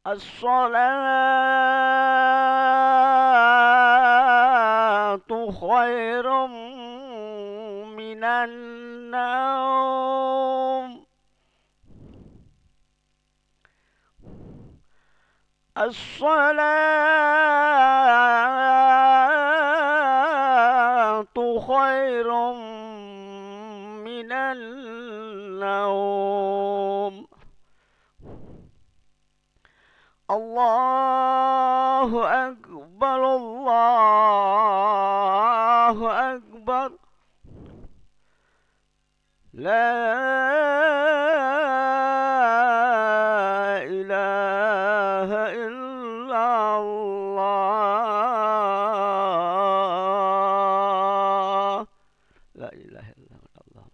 الصلاة خير من النوم. الصلاة خير من النوم. الله أكبر، الله أكبر، لا إله إلا الله. لا إله إلا الله.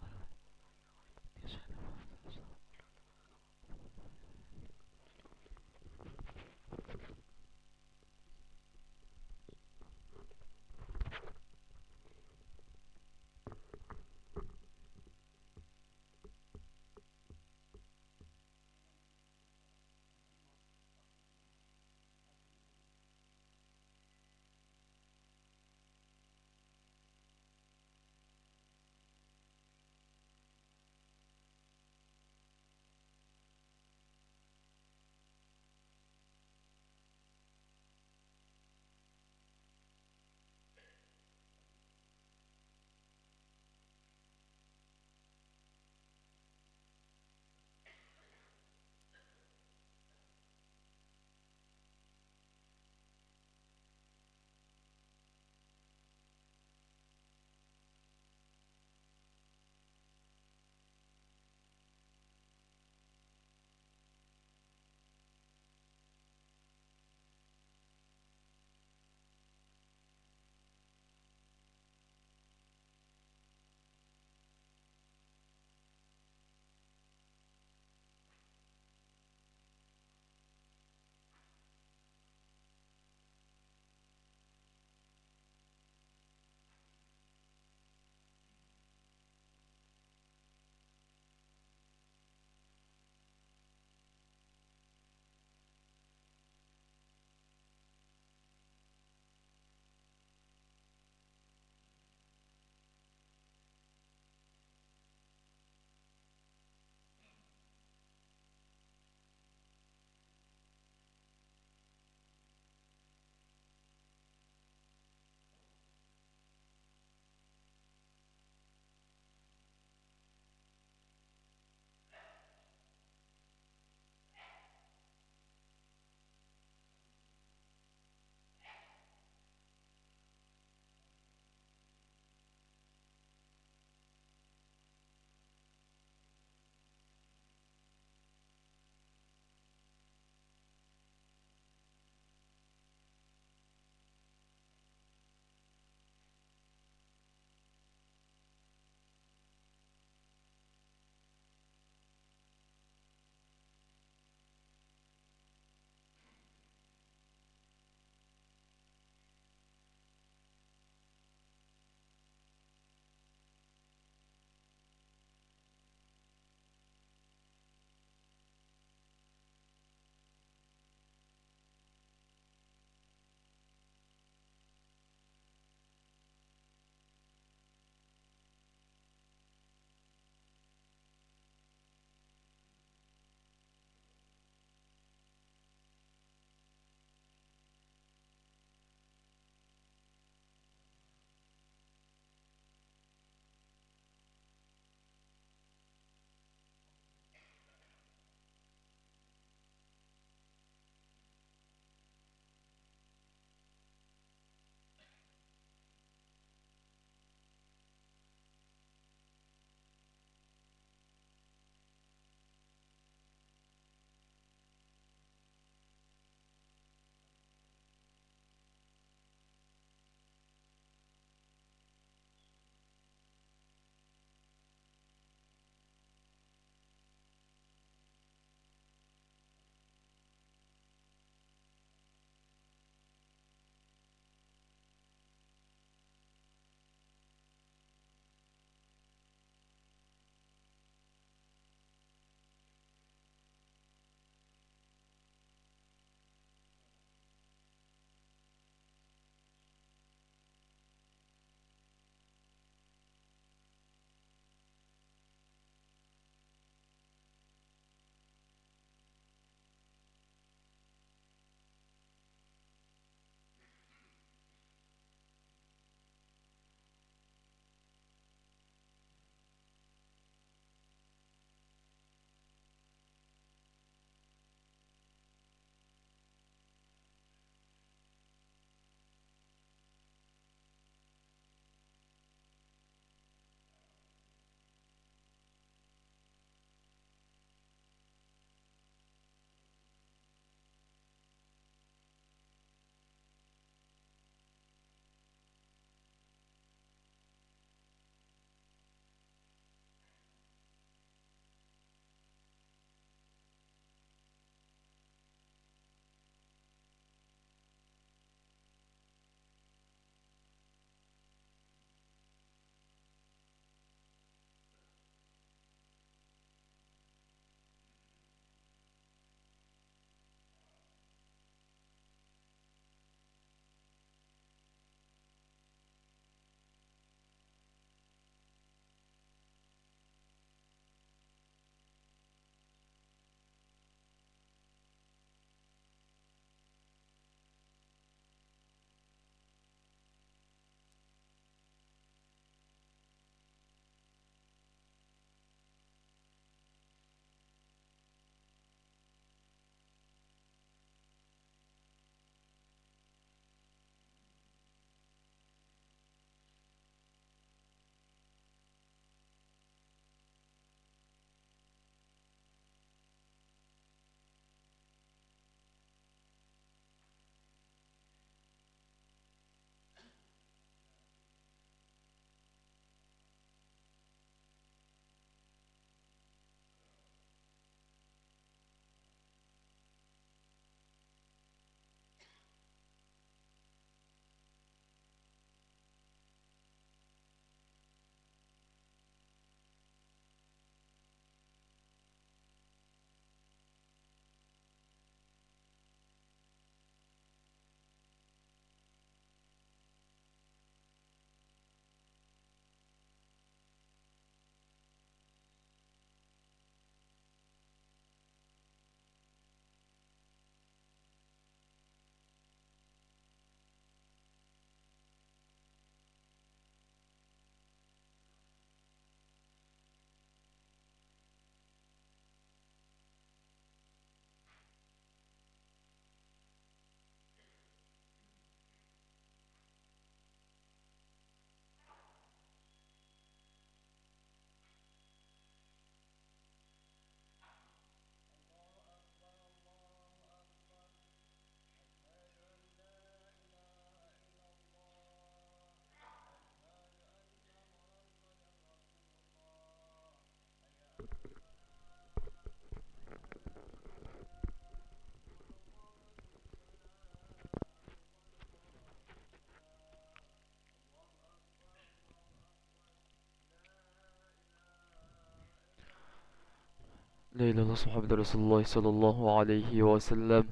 لا إله إلا الله محمد رسول الله صلى الله عليه وسلم.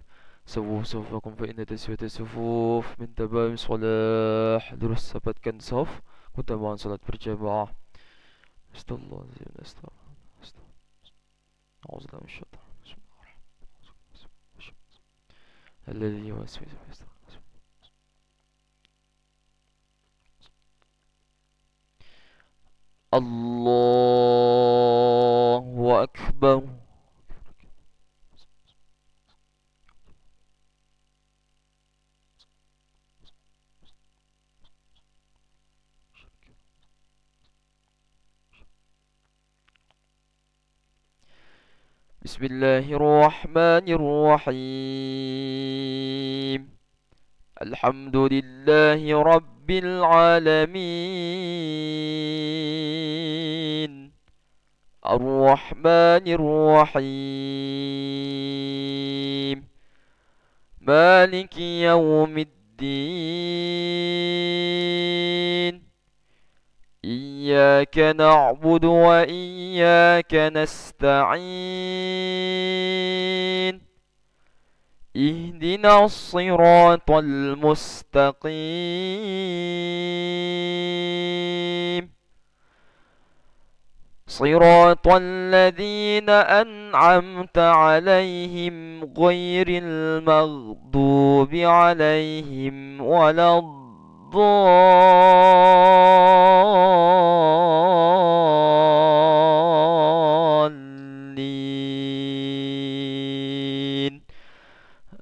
سووا صفوفكم فإن تسوية الصفوف من تمام الصلاح. Terus dapatkan saf keutamaan salat berjamaah. Astagfirullahaladzim. Astagfirullah. A'udzubillahi minasyaitonir rajim. Alladzi yuwaswisu fi sudur. Allahu Akbar. Bismillahirrahmanirrahim. Alhamdulillahi Rabbil Alamin. Ar-Rahmanir-Rahim. Maliki Yawmiddin. Iyyaka na'budu wa iyyaka nasta'in. اهدنا الصراط المستقيم صراط الذين أنعمت عليهم غير المغضوب عليهم ولا الضالين.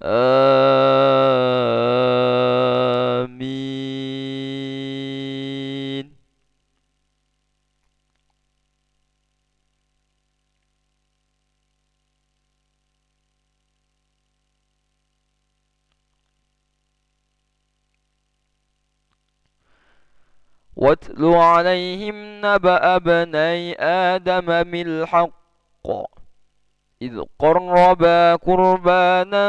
آمين. واتل عليهم نبأ ابني آدم بالحق إذ قربا قربانا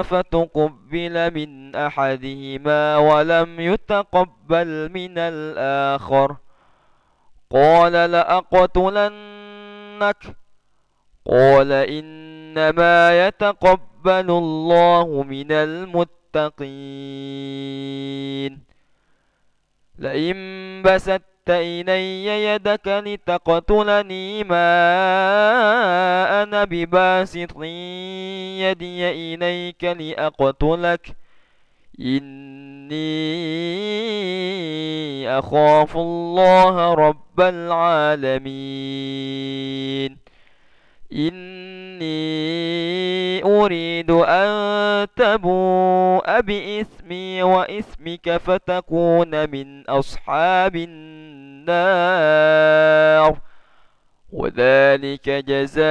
فتقبل من أحدهما ولم يتقبل من الآخر قال لأقتلنك قال إنما يتقبل الله من المتقين لئن بسطت إلي يدك لتقتلني ما أنا بباسط يدي إليك لأقتلك إني أخاف الله رب العالمين إني أريد أن تبوء بإثمي وإثمك فتكون من أصحاب النار وذلك جزاء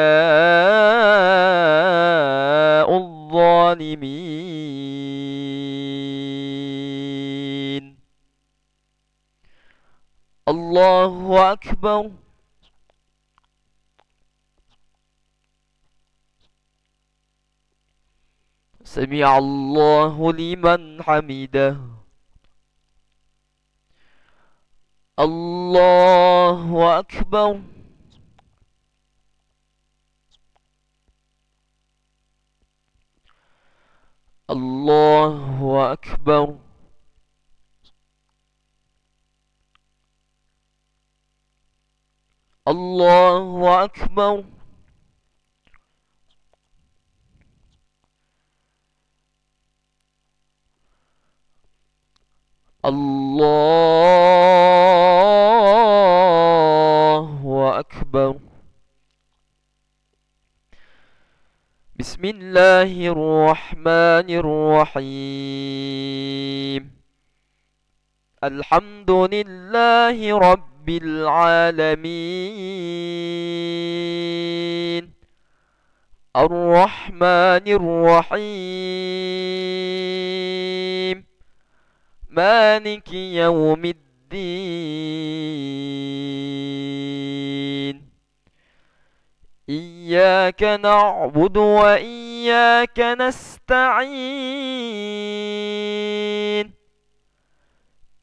الظالمين. الله أكبر. سمع الله لمن حمده. الله أكبر. الله أكبر. الله أكبر. الله أكبر. بسم الله الرحمن الرحيم. الحمد لله رب العالمين. الرحمن الرحيم. مالك يوم الدين. إياك نعبد وإياك نستعين.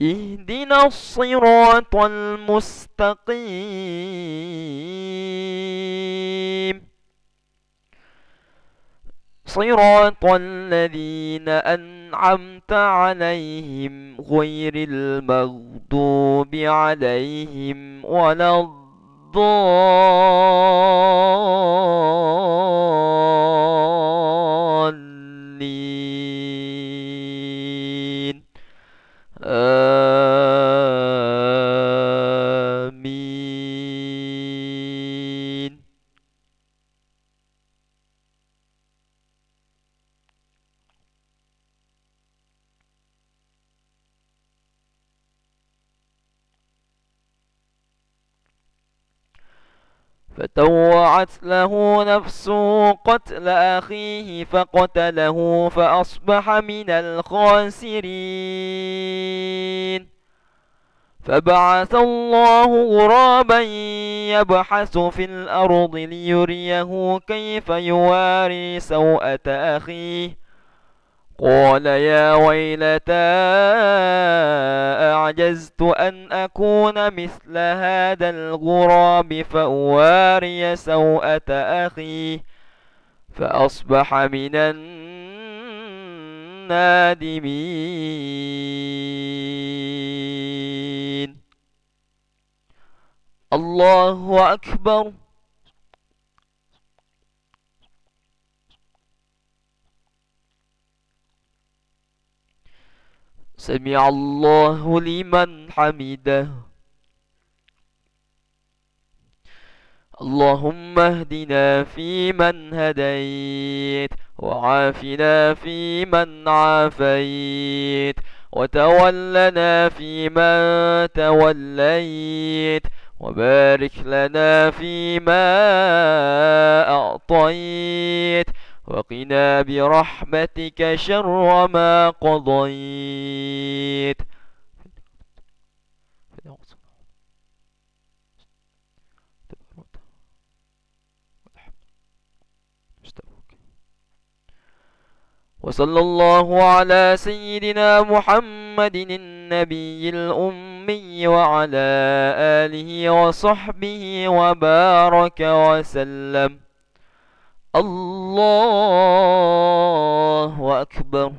اهدنا الصراط المستقيم صراط الذين أنعمت عليهم غير المغضوب عليهم ولا الضالين آمين. فطوعت له نفسه قتل أخيه فقتله فأصبح من الخاسرين. فبعث الله غرابا يبحث في الأرض ليريه كيف يواري سوءة أخيه قال يا ويلتى أعجزت أن أكون مثل هذا الغراب فأواري سوءة أخي فأصبح من النادمين. الله أكبر. سمع الله لمن حمده. اللهم اهدنا فيمن هديت وعافنا فيمن عافيت وتولنا فيمن توليت وبارك لنا فيما أعطيت وقنا برحمتك شر ما قضيت. وصلى الله على سيدنا محمد النبي الأمي وعلى آله وصحبه وبارك وسلم. الله أكبر.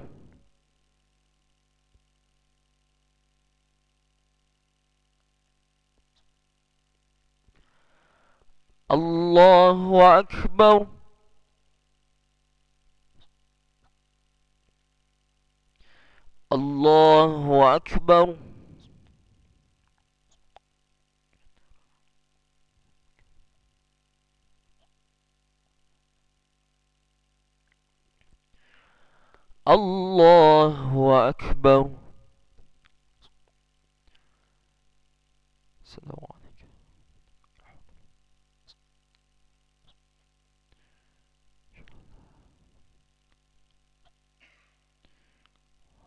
الله أكبر. الله أكبر. الله أكبر. السلام عليكم.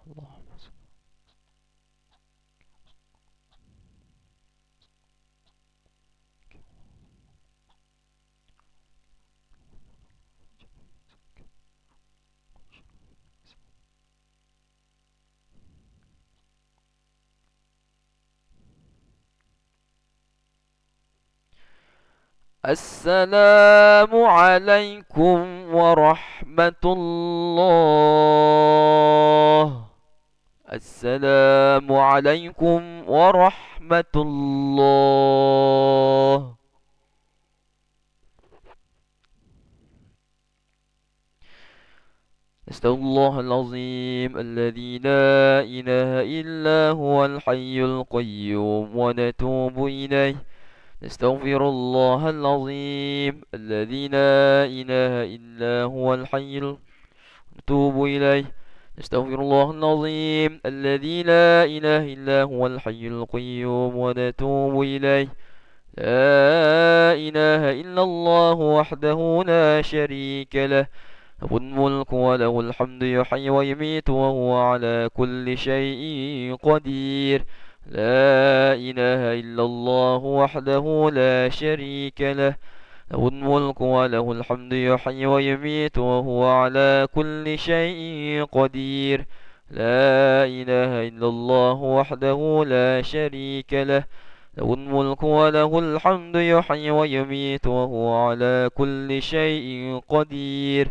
اللهم صل. السلام عليكم ورحمة الله. السلام عليكم ورحمة الله. نستغفر الله العظيم الذي لا إله إلا هو الحي القيوم ونتوب إليه. نستغفر الله العظيم الذي لا إله إلا هو الحي نتوب إليه. نستغفر الله العظيم الذي لا إله إلا هو الحي القيوم ونتوب إليه. لا إله إلا الله وحده لا شريك له له الملك وله الحمد يحيي ويميت وهو على كل شيء قدير. لا إله إلا الله وحده لا شريك له له الملك وله الحمد يحيي ويميت وهو على كل شيء قدير. لا إله إلا الله وحده لا شريك له له الملك وله الحمد يحيي ويميت وهو على كل شيء قدير.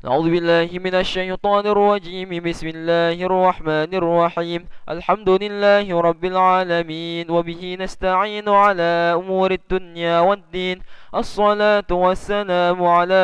أعوذ بالله من الشيطان الرجيم. بسم الله الرحمن الرحيم. الحمد لله رب العالمين، وبه نستعين على أمور الدنيا والدين. الصلاة والسلام على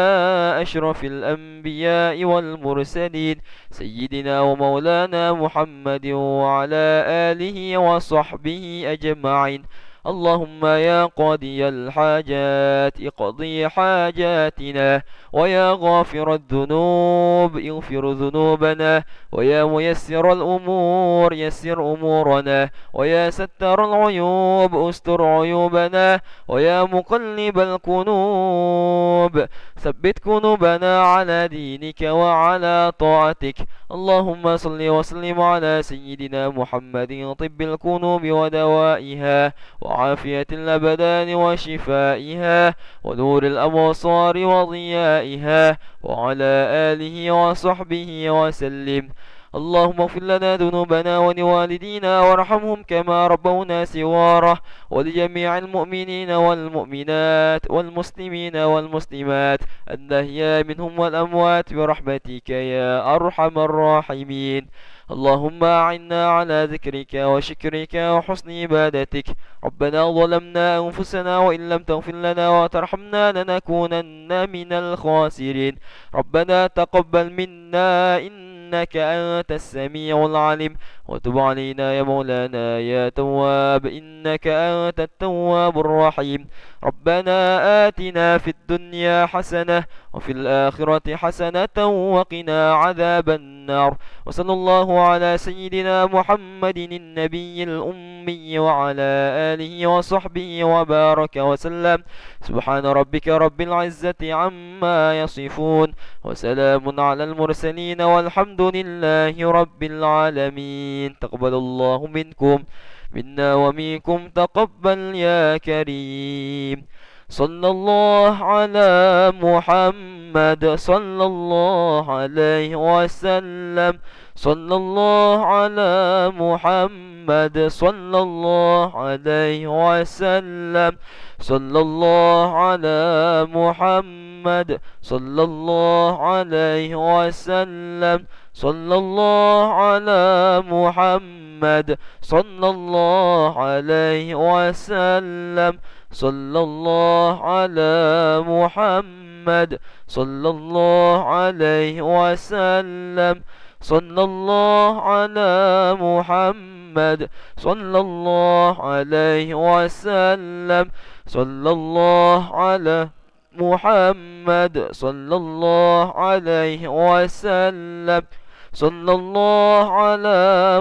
أشرف الأنبياء والمرسلين، سيدنا ومولانا محمد وعلى آله وصحبه أجمعين. اللهم يا قاضي الحاجات اقضي حاجاتنا، ويا غافر الذنوب اغفر ذنوبنا، ويا ميسر الأمور يسر أمورنا، ويا ستر العيوب استر عيوبنا، ويا مقلب القلوب ثبت قلوبنا على دينك وعلى طاعتك. اللهم صل وسلم على سيدنا محمد طب القلوب ودوائها، وعافية الأبدان وشفائها، ونور الأبصار وضيائها، وعلى آله وصحبه وسلم. اللهم اغفر لنا ذنوبنا ولوالدينا وارحمهم كما ربونا صغارا، ولجميع المؤمنين والمؤمنات والمسلمين والمسلمات الأحياء منهم والأموات برحمتك يا أرحم الراحمين. اللهم أعنا على ذكرك وشكرك وحسن عبادتك. ربنا ظلمنا أنفسنا، وإن لم تغفر لنا وترحمنا لنكونن من الخاسرين. ربنا تقبل منا إنك أنت السميع العليم، وتب علينا يا مولانا يا تواب إنك أنت التواب الرحيم. ربنا آتنا في الدنيا حسنة وفي الآخرة حسنة وقنا عذاب النار. وصلى الله على سيدنا محمد النبي الأمي وعلى آله وصحبه وبارك وسلم. سبحان ربك رب العزة عما يصفون، وسلام على المرسلين، والحمد لله رب العالمين. تقبل الله منكم منا ومنكم تقبل يا كريم. صلى الله على محمد صلى الله عليه وسلم. صلى الله على محمد صلى الله عليه وسلم. صلى الله على محمد صلى الله عليه وسلم. صلى الله على محمد صلى الله عليه وسلم. صلى الله على محمد صلى الله عليه وسلم. صلى الله على محمد صلى الله عليه وسلم. صلى الله على محمد صلى الله عليه وسلم. صلى الله على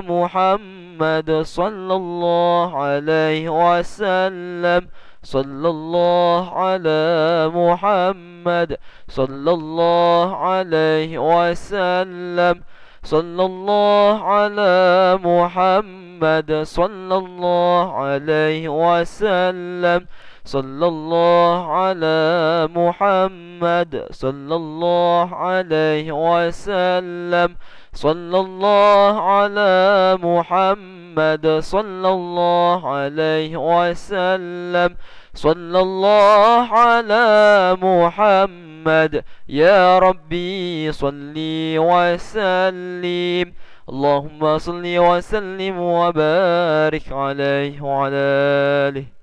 محمد صلى الله عليه وسلم. صلى الله على محمد صلى الله عليه وسلم. صلى الله على محمد صلى الله عليه وسلم. صلى الله على محمد صلى الله عليه وسلم. صلى الله على محمد صلى الله عليه وسلم. صلى الله على محمد يا ربي صلي وسلم. اللهم صل وسلم وبارك عليه وعلى آله.